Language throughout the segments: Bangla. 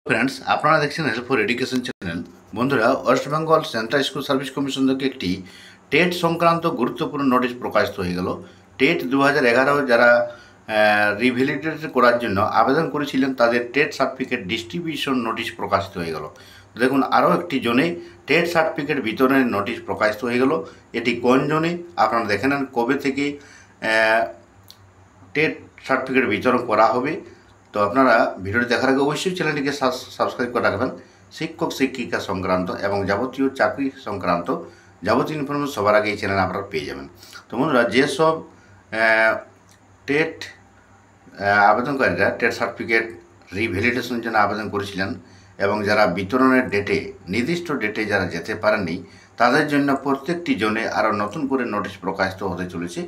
ফ্রেন্ডস, আপনারা দেখছেন হেল্প ফর এডুকেশন চ্যানেল। বন্ধুরা, West Bengal central school service commission থেকে একটি টেট সংক্রান্ত গুরুত্বপূর্ণ নোটিশ প্রকাশিত হয়ে গেল। টেট 2011 যারা রিভ্যালিডেট করার জন্য আবেদন করেছিলেন তাদের টেট সার্টিফিকেট ডিস্ট্রিবিউশন নোটিশ প্রকাশিত হয়ে গেল। দেখুন, আরও একটি জোনে টেট সার্টিফিকেট বিতরণের নোটিশ প্রকাশিত হয়ে গেল। এটি কোন জোনে আপনারা দেখে নেন, কবে থেকে টেট সার্টিফিকেট বিতরণ করা হবে। তো আপনারা ভিডিওটি দেখার আগে অবশ্যই চ্যানেলটিকে সাবস্ক্রাইব করে রাখবেন। শিক্ষক শিক্ষিকা সংক্রান্ত এবং যাবতীয় চাকরি সংক্রান্ত যাবতীয় ইনফরমেশন সবার আগে এই চ্যানেলে আপনারা পেয়ে যাবেন। তো বন্ধুরা, যেসব টেট আবেদনকারীরা টেট সার্টিফিকেট রিভ্যালিডেশনের জন্য আবেদন করেছিলেন এবং যারা বিতরণের ডেটে নির্দিষ্ট ডেটে যারা যেতে পারেননি, তাদের জন্য প্রত্যেকটি জোনে আরও নতুন করে নোটিশ প্রকাশিত হতে চলেছে।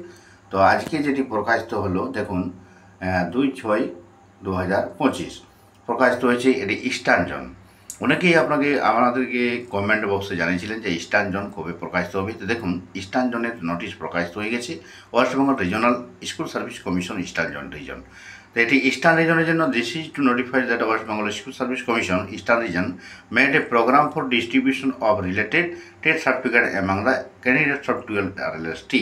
তো আজকে যেটি প্রকাশিত হলো, দেখুন 2/6/2025 প্রকাশিত হয়েছে। এটি ইস্টার্ন জোন। অনেকেই আমাদেরকে কমেন্ট বক্সে জানিয়েছিলেন যে ইস্টার্ন জোন কবে প্রকাশিত হবে। তো দেখুন, ইস্টার্ন জোনের নোটিশ প্রকাশিত হয়ে গেছে। West Bengal regional school service commission eastern zone region. তো এটি ইস্টার্ন রিজনের জন্য this is to notify that West Bengal school service commission eastern region made a programme for distribution of related TET certificate among the candidates of 12 RLST।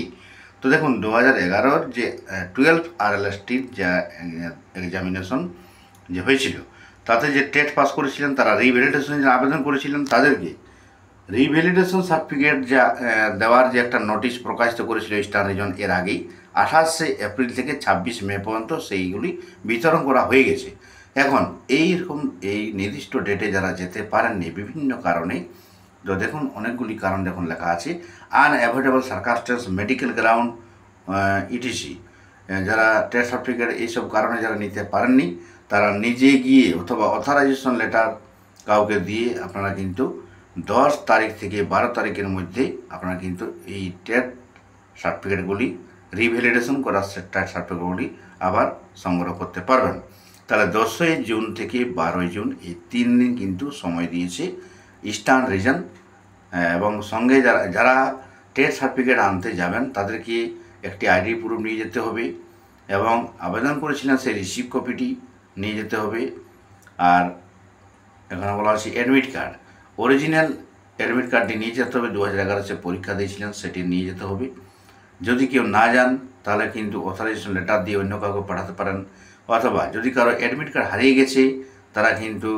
তো দেখুন, 2011 যে 12 RLSTর যা এক্সামিনেশন যে হয়েছিল, তাতে যে টেট পাস করেছিলেন তারা রিভ্যালিডেশনের যে আবেদন করেছিলেন তাদেরকে রিভ্যালিডেশন সার্টিফিকেট যা দেওয়ার যে একটা নোটিশ প্রকাশিত করেছিল ইস্টার্ন রিজন, এর আগেই 28 এপ্রিল থেকে 26 মে পর্যন্ত সেইগুলি বিতরণ করা হয়ে গেছে। এখন এই নির্দিষ্ট ডেটে যারা যেতে পারেননি বিভিন্ন কারণে, তো দেখুন অনেকগুলি কারণ দেখুন লেখা আছে। Unavoidable circumstances, medical ground, etc. যারা টেট সার্টিফিকেট এইসব কারণে যারা নিতে পারেননি, তারা নিজে গিয়ে অথবা অথরাইজেশন লেটার কাউকে দিয়ে আপনারা কিন্তু 10 তারিখ থেকে 12 তারিখের মধ্যে আপনারা কিন্তু এই টেট সার্টিফিকেটগুলি রিভ্যালিডেশন করা টেট সার্টিফিকেটগুলি আবার সংগ্রহ করতে পারবেন। তাহলে 10ই জুন থেকে 12ই জুন এই 3 দিন কিন্তু সময় দিয়েছে ইস্টার্ন রিজন। এবং সঙ্গে যারা টেট সার্টিফিকেট আনতে যাবেন তাদেরকে একটি আইডি প্রুফ নিয়ে যেতে হবে এবং আবেদন করেছিলেন সেই রিসিভ কপিটি নিয়ে যেতে হবে। আর এখানে বলা হচ্ছে অ্যাডমিট কার্ড, অরিজিনাল অ্যাডমিট কার্ডটি নিয়ে যেতে হবে। 2011 পরীক্ষা দিয়েছিলেন সেটি নিয়ে যেতে হবে। যদি কেউ না যান তাহলে কিন্তু অথরাইজেশন লেটার দিয়ে অন্য কাউকে পাঠাতে পারেন, অথবা যদি কারো অ্যাডমিট কার্ড হারিয়ে গেছে তারা কিন্তু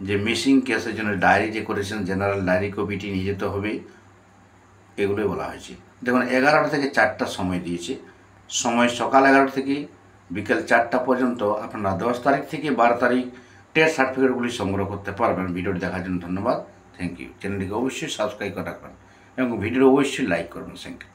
যে মিসিং কেসের জন্য ডায়েরি যে করেছেন জেনারেল ডায়েরি কপিটি নিয়ে যেতে হবে। এগুলোই বলা হয়েছে। দেখুন, 11টা থেকে 4টা সময় দিয়েছে। সময় সকাল 11টা থেকে বিকেল 4টা পর্যন্ত আপনারা 10 তারিখ থেকে 12 তারিখ টেট সার্টিফিকেটগুলি সংগ্রহ করতে পারবেন। ভিডিওটি দেখার জন্য ধন্যবাদ। Thank you. চ্যানেলটিকে অবশ্যই সাবস্ক্রাইব করে রাখবেন এবং ভিডিও অবশ্যই লাইক করবেন। Thank you.